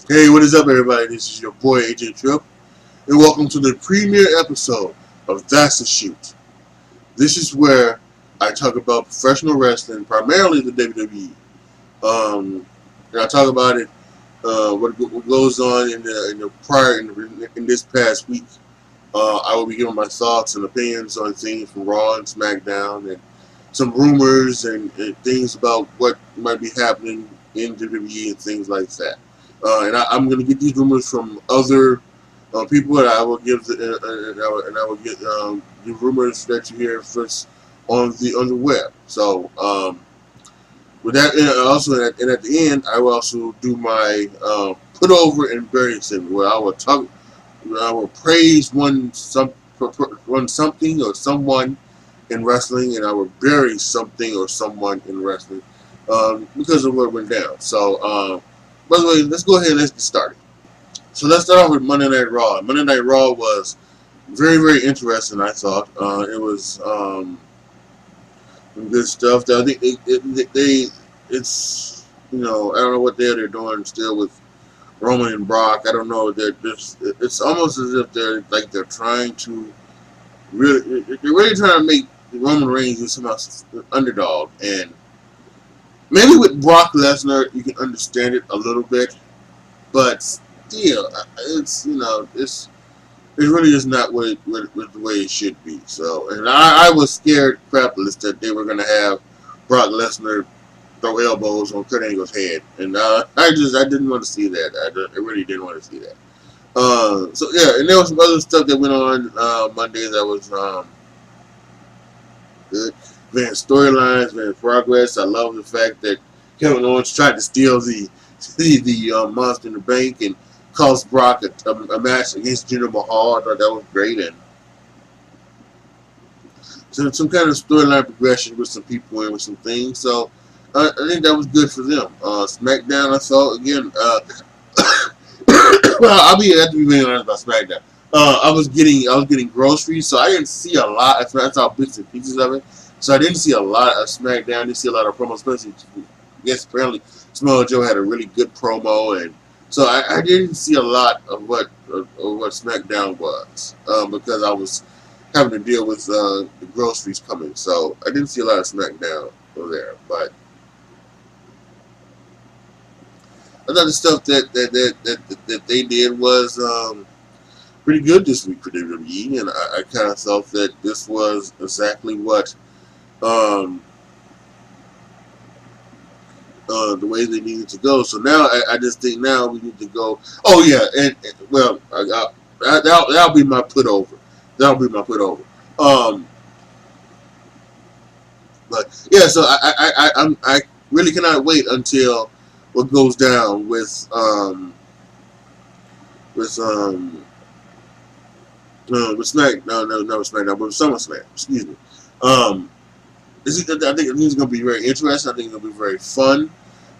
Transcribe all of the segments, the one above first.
Hey, what is up, everybody? This is your boy AJ Trip, and welcome to the premiere episode of That's the Shoot. This is where I talk about professional wrestling, primarily the WWE. And I talk about it, what goes on in this past week. I will be giving my thoughts and opinions on things from Raw and SmackDown, and some rumors and things about what might be happening in WWE and things like that. I'm going to get these rumors from other people, and I will give and I will get the rumors that you hear first on the web. So with that, and also and at the end, I will also do my put over and bury segment, where I will praise one something or someone in wrestling, and I will bury something or someone in wrestling because of what went down. So, by the way, let's go ahead and let's get started. So let's start off with Monday Night Raw. Monday Night Raw was very, very interesting. I thought it was some good stuff. I think it's I don't know what they're doing still with Roman and Brock. I don't know. It's almost as if they're trying to they're really trying to make Roman Reigns do somehow underdog, and maybe with Brock Lesnar you can understand it a little bit, but still, it really is not the way it should be. So, and I was scared crapless that they were going to have Brock Lesnar throw elbows on Kurt Angle's head, and I didn't want to see that. I really didn't want to see that. So yeah, and there was some other stuff that went on Monday that was good. Advanced storylines, advanced progress. I love the fact that Kevin Owens tried to steal the Monster in the Bank and cost Brock a match against Jinder Mahal. I thought that was great, and some kind of storyline progression with some people and with some things. So I think that was good for them. SmackDown, I thought again. Well, I have to be very honest about SmackDown. I was getting groceries, so I didn't see a lot. I saw bits and pieces of it, so I didn't see a lot of SmackDown. I didn't see a lot of promos. Especially, yes, apparently Samoa Joe had a really good promo, and so I didn't see a lot of what SmackDown was because I was having to deal with the groceries coming. So I didn't see a lot of SmackDown over there, but I thought the stuff that they did was pretty good this week for WWE, and I kind of felt that this was exactly what um, the way they needed to go. So now I just think now we need to go. Oh yeah, well, that'll be my put over. That'll be my put over. Um, but yeah, so I really cannot wait until what goes down with with Smack no SmackDown, but with SummerSlam. Excuse me. Um, I think it's going to be very interesting. I think it's going to be very fun.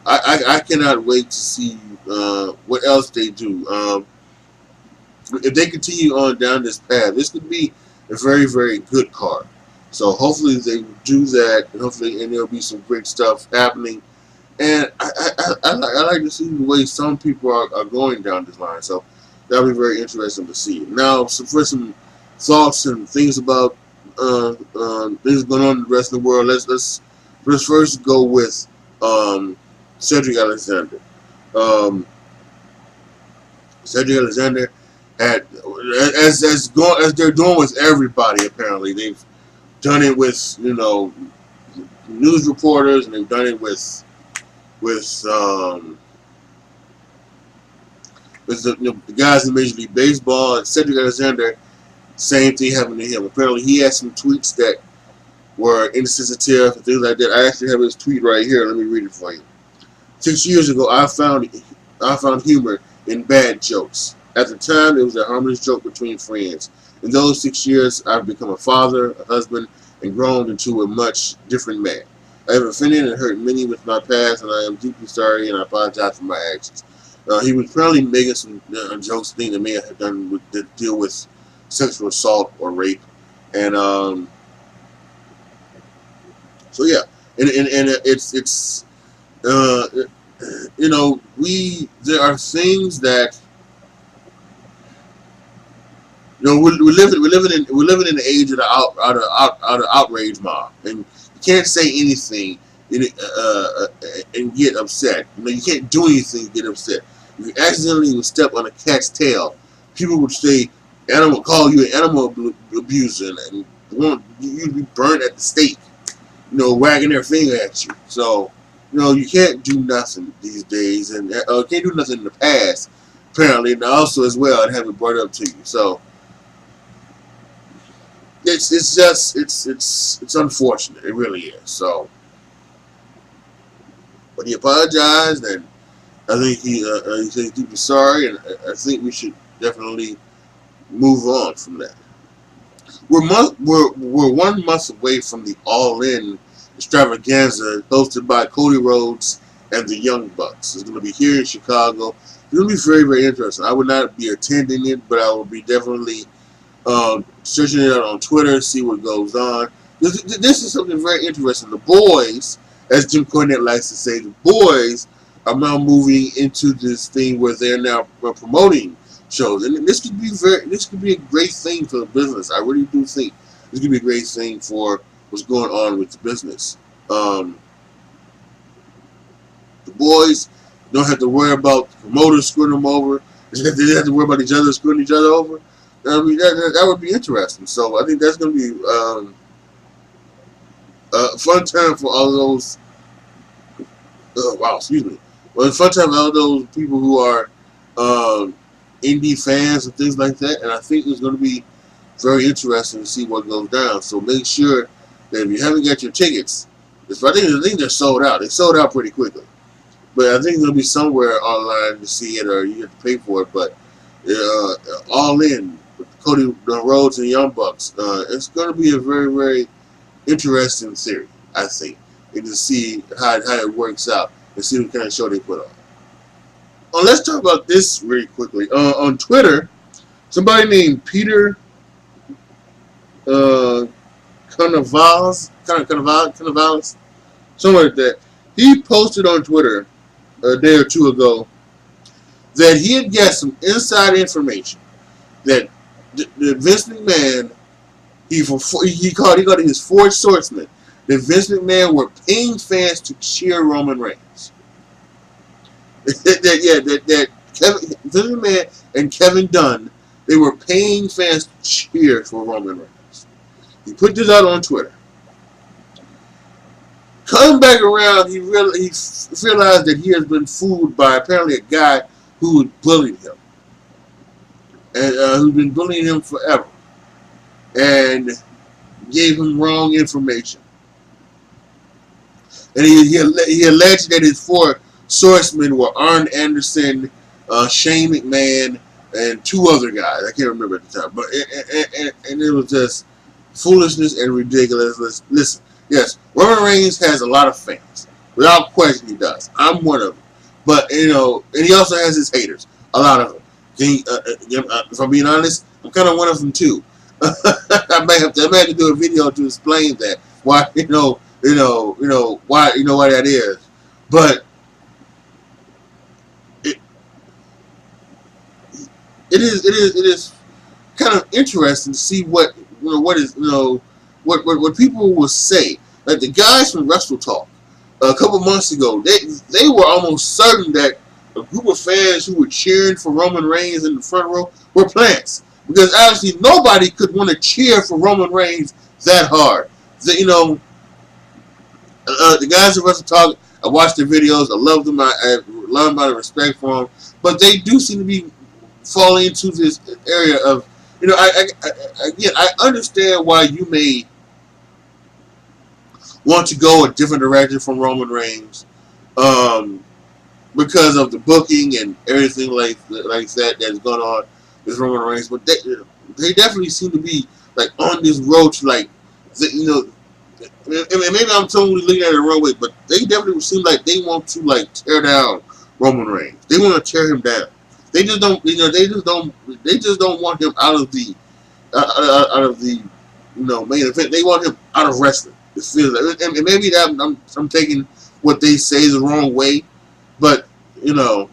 I cannot wait to see what else they do. If they continue on down this path, this could be a very, very good card. So hopefully they do that, and there'll be some great stuff happening. And I like to see the way some people are going down this line. So that'll be very interesting to see. Now, for some thoughts and things about things going on in the rest of the world, let's first go with Cedric Alexander. Um, Cedric Alexander had as they're doing with everybody. Apparently, they've done it with news reporters, and they've done it with the guys in Major League Baseball. And Cedric Alexander, same thing happened to him. Apparently, he had some tweets that were insensitive and things like that. I actually have his tweet right here. Let me read it for you. 6 years ago, I found humor in bad jokes. At the time, it was a harmless joke between friends. In those 6 years, I've become a father, a husband, and grown into a much different man. I have offended and hurt many with my past, and I am deeply sorry, and I apologize for my actions. He was probably making some jokes, things that may have done to deal with sexual assault or rape, and so yeah, and it's uh, there are things that we're living in the age of the outrage mob, and you can't say anything and get upset. You can't do anything and get upset. If you accidentally would step on a cat's tail, people would say call you an animal abuser, and want you to be burned at the stake. Wagging their finger at you. So, you can't do nothing these days, and can't do nothing in the past, apparently, and also as well, and have it brought up to you. So, it's unfortunate. It really is. So, but he apologized, and I think he said he was sorry, and I think we should definitely move on from that. We're 1 month away from the All In extravaganza hosted by Cody Rhodes and the Young Bucks. It's going to be here in Chicago. It's going to be very, very interesting. I would not be attending it, but I will be definitely searching it out on Twitter, see what goes on. This is something very interesting. The boys, as Jim Cornette likes to say, the boys are now moving into this thing where they're now promoting shows, and this could be a great thing for the business. I really do think this could be a great thing for what's going on with the business. The boys don't have to worry about the promoters screwing them over. They don't have to worry about each other screwing each other over. I mean, that would be interesting. So I think that's going to be a fun time for all those. Well, it's a fun time for all those people who are indie fans and things like that, and I think it's going to be very interesting to see what goes down. So make sure that if you haven't got your tickets, I think they're sold out. They sold out pretty quickly, but I think they'll be somewhere online to see it, or you have to pay for it. But All In with Cody Rhodes and Young Bucks, it's going to be a very, very interesting series, I think, and to see how it works out and see what kind of show they put on. Let's talk about this really quickly. On Twitter, somebody named Peter Cannavales, something like that. He posted on Twitter a day or two ago that he had got some inside information that Vince McMahon, he called it his forged swordsman, that Vince McMahon were paying fans to cheer Roman Reigns. that Vince McMahon and Kevin Dunn, they were paying fans to cheer for Roman Reigns. He put this out on Twitter. Coming back around, he realized that he has been fooled by apparently a guy who bullied him, and who's been bullying him forever, and gave him wrong information. And he alleged that his four swordsmen were Arn Anderson, Shane McMahon, and two other guys. I can't remember at the time, but and it was just foolishness and ridiculous. Listen, yes, Roman Reigns has a lot of fans, without question. He does. I'm one of them, but and he also has his haters, a lot of them. If I'm being honest, I'm kind of one of them too. I may have to do a video to explain that why why that is, but it is kind of interesting to see what people will say. Like the guys from Wrestle Talk a couple months ago, they were almost certain that a group of fans who were cheering for Roman Reigns in the front row were plants, because obviously nobody could want to cheer for Roman Reigns that hard. The guys at Wrestle Talk, I watched their videos, I love them, I love them out of respect for them, but they do seem to be falling into this area of, I understand why you may want to go a different direction from Roman Reigns, because of the booking and everything like that that's going on with Roman Reigns, but they definitely seem to be like on this road to like, maybe I'm totally looking at it the wrong way, but they definitely seem like they want to like tear down Roman Reigns. They want to tear him down. They just don't, they just don't want him out of the main event. They want him out of wrestling. It feels like, and maybe that I'm taking what they say the wrong way, But you know,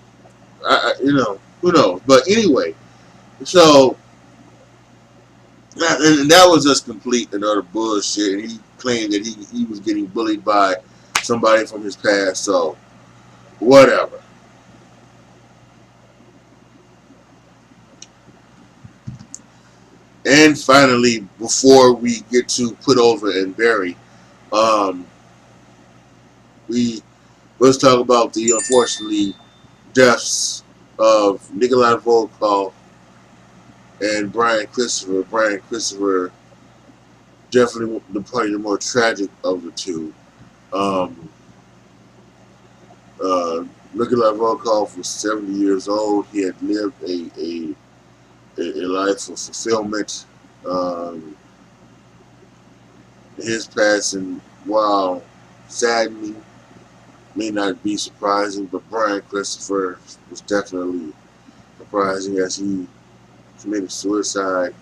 who knows? But anyway, so and that was just complete and utter bullshit. And he claimed that he was getting bullied by somebody from his past. So whatever. And finally, before we get to put over and bury, let's talk about the unfortunately deaths of Nikolai Volkov and Brian Christopher. Brian Christopher, definitely probably the more tragic of the two. Nikolai Volkov was 70 years old. He had lived a life of fulfillment. His passing, while saddening, may not be surprising, but Brian Christopher was definitely surprising as he committed suicide.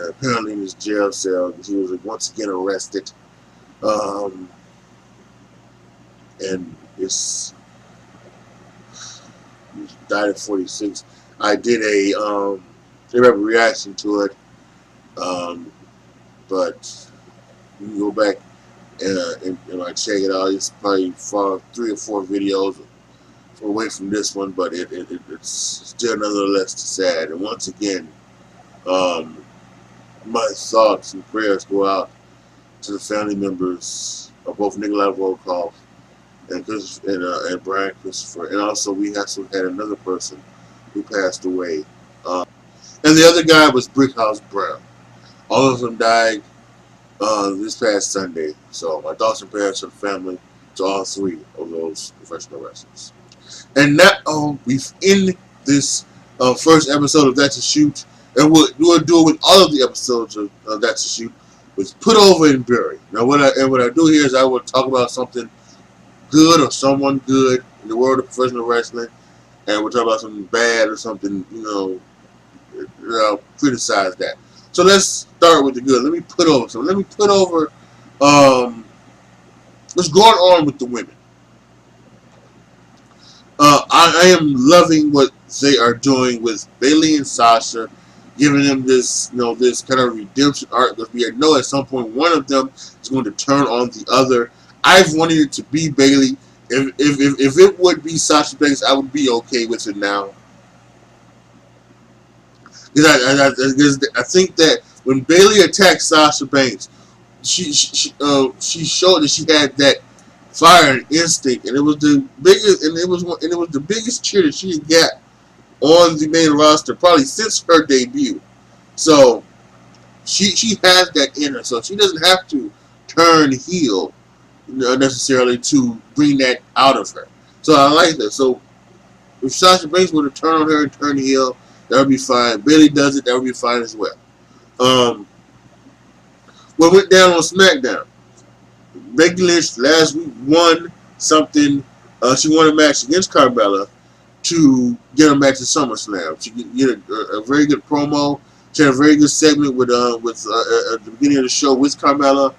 Apparently in his jail cell, he was once again arrested. And he died at 46. I did a reaction to it, but you can go back and check it out. It's probably 3 or 4 videos away from this one, but it's still nonetheless sad. And once again, my thoughts and prayers go out to the family members of both Nikolai Volkov and Brian Christopher. And also we also had another person who passed away. And the other guy was Brickhouse Brown. All of them died this past Sunday. So my thoughts and prayers to the family, to all 3 of those professional wrestlers. And now we've ended this first episode of That's a Shoot. And we'll do it with all of the episodes of That's a Shoot. Was put over and bury. Now what I do here is I will talk about something good or someone good in the world of professional wrestling, and we'll talk about something bad or something, criticize that. So let's start with the good. Let me put over what's going on with the women. I am loving what they are doing with Bayley and Sasha, giving them this, this kind of redemption arc, because we know at some point one of them is going to turn on the other. I've wanted it to be Bayley. If it would be Sasha Banks, I would be okay with it now. Because I think that when Bayley attacked Sasha Banks, she showed that she had that fire and instinct, and it was the biggest, and it was the biggest cheer that she had got on the main roster probably since her debut. So she has that in her, so she doesn't have to turn heel necessarily to bring that out of her. So I like that. So if Sasha Banks were to turn on her and turn heel, that would be fine. Bayley does it, that would be fine as well. What went down on SmackDown? Becky Lynch last week won something. She won a match against Carmella to get a match at SummerSlam. She get a very good promo. She had a very good segment with at the beginning of the show with Carmella,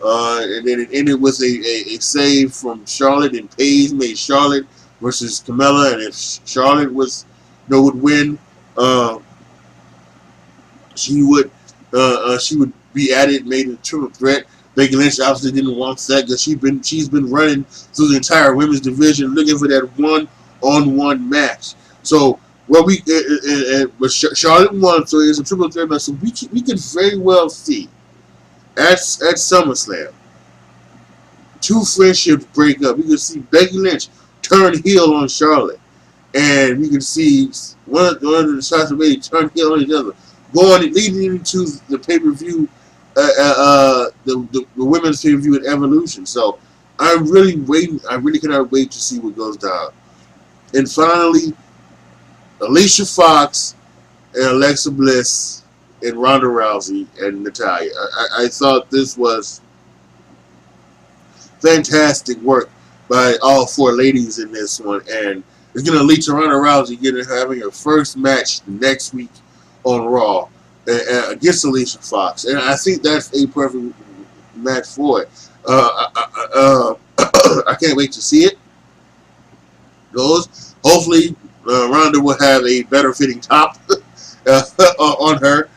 and then it ended with a save from Charlotte, and Paige made Charlotte versus Carmella, and if Charlotte would win, she would be at it, made a triple threat. Becky Lynch obviously didn't want that because she's been running through the entire women's division looking for that one-on-one match. So but Charlotte won, so it's a triple threat match. So we could very well see at SummerSlam 2 friendships break up. We could see Becky Lynch turn heel on Charlotte, and we could see one of the Sasha Banks turn heel on each other, leading into the pay-per-view. The women's pay-per-view at Evolution. So I'm really waiting. I really cannot wait to see what goes down. And finally, Alicia Fox and Alexa Bliss and Ronda Rousey and Natalya. I thought this was fantastic work by all 4 ladies in this one, and it's going to lead to Ronda Rousey having her first match next week on Raw against Alicia Fox, and I think that's a perfect match for it. I can't wait to see it. Goes. Hopefully, Ronda will have a better fitting top on her.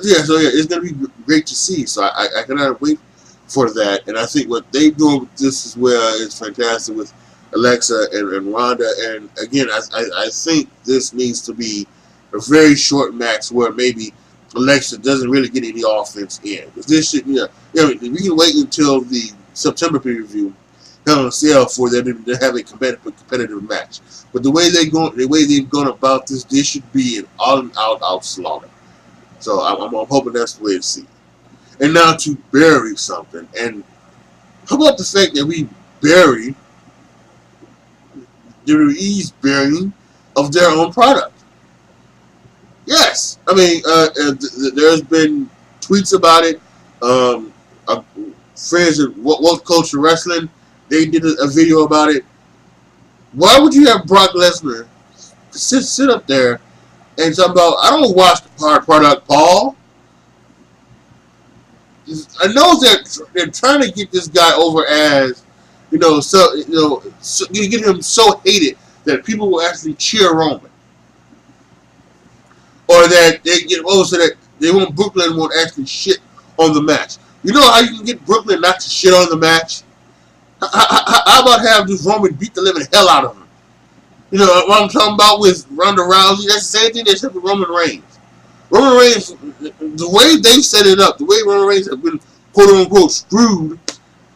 Yeah, so yeah, it's gonna be great to see. So I cannot wait for that. And I think what they do with this as well is fantastic with Alexa and Ronda. And again, I think this needs to be a very short match where maybe Alexa doesn't really get any offense in. Because this should, we can wait until the September pay-per-view, Hell in a Cell, for them to have a competitive match. But the way they've gone about this should be an all-out slaughter. So I'm hoping that's the way to see it. And now to bury something. And how about the fact that we bury WWE's burying of their own product? Yes. I mean, there's been tweets about it. Friends at Woke Culture Wrestling, they did a video about it. Why would you have Brock Lesnar sit up there and talk about, I don't watch the product, Paul? I know that they're trying to get this guy over as, get him so hated that people will actually cheer Roman, or that they get over so that Brooklyn won't actually shit on the match. You know how you can get Brooklyn not to shit on the match? How about have this Roman beat the living hell out of him? You know what I'm talking about with Ronda Rousey? That's the same thing they said with Roman Reigns. Roman Reigns, the way they set it up, the way Roman Reigns have been quote unquote screwed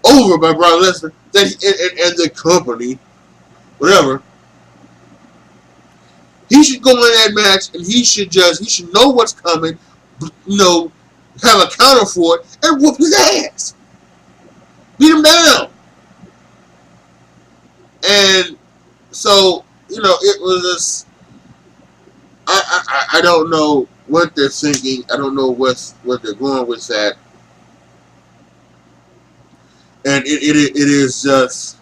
over by Brock Lesnar, and the company, whatever. He should go in that match and he should know what's coming, have a counter for it, and whoop his ass. Beat him down. And so, it was just, I don't know what they're thinking. I don't know what they're going with that. And it is just,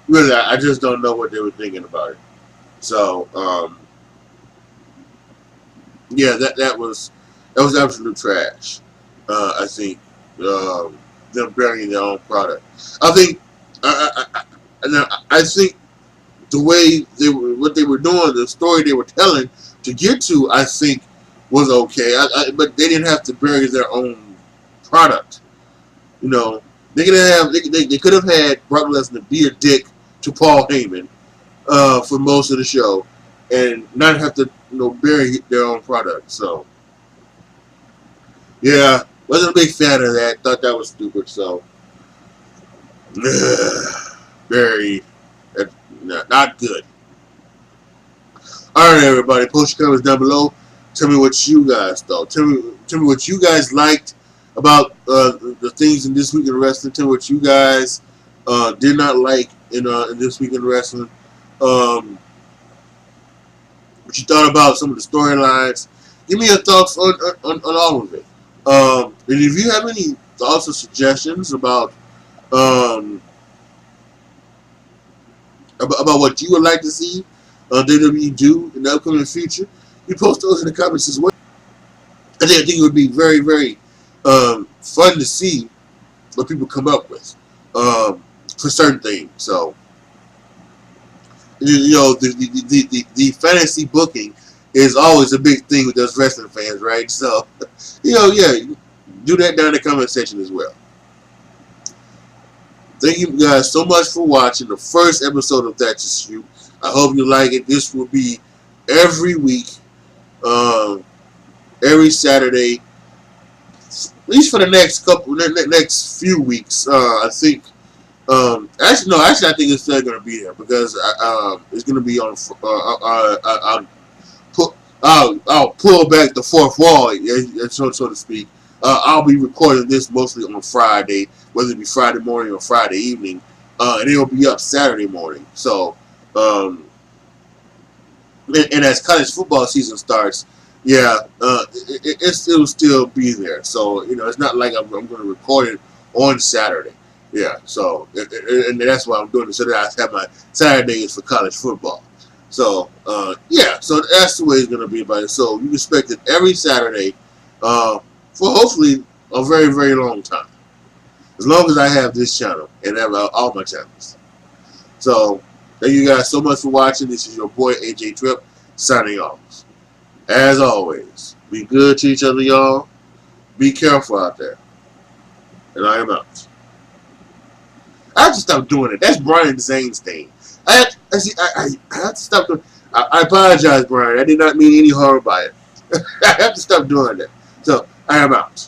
really, I just don't know what they were thinking about it. So, yeah, that was absolute trash. I think them burying their own product. I think I think the way what they were doing, the story they were telling to get to, I think was okay. But they didn't have to bury their own product. They could have had Brock Lesnar be a dick to Paul Heyman for most of the show, and not have to bury their own product. So yeah, wasn't a big fan of that. Thought that was stupid. So very not good. All right, everybody, post your comments down below. Tell me what you guys thought. Tell me what you guys liked about the things in This Week in Wrestling. Tell me what you guys did not like in This Week in Wrestling. What you thought about some of the storylines. Give me your thoughts on all of it. And if you have any thoughts or suggestions about what you would like to see WWE do in the upcoming future, you post those in the comments as well. I think it would be very, very fun to see what people come up with for certain things. So, the fantasy booking is always a big thing with us wrestling fans, right? So, yeah, do that down in the comment section as well. Thank you guys so much for watching the first episode of That's Just You. I hope you like it. This will be every week, every Saturday, at least for the next few weeks. I think. Actually, I think it's still going to be there because it's going to be on. I'll pull back the fourth wall, so to speak. I'll be recording this mostly on Friday, whether it be Friday morning or Friday evening, and it'll be up Saturday morning. So, and as college football season starts, yeah, it'll still be there. So it's not like I'm going to record it on Saturday. Yeah, so and that's why I'm doing it, so that I have my Saturdays for college football. So yeah, so that's the way it's going to be about it. So you expect it every Saturday for hopefully a very, very long time. As long as I have this channel and have all my channels. So, thank you guys so much for watching. This is your boy AJ Trip signing off. As always, be good to each other, y'all. Be careful out there. And I am out. I have to stop doing it. That's Brian Zane's thing. I have to stop doing it. I apologize, Brian. I did not mean any harm by it. I have to stop doing that. So, I am out.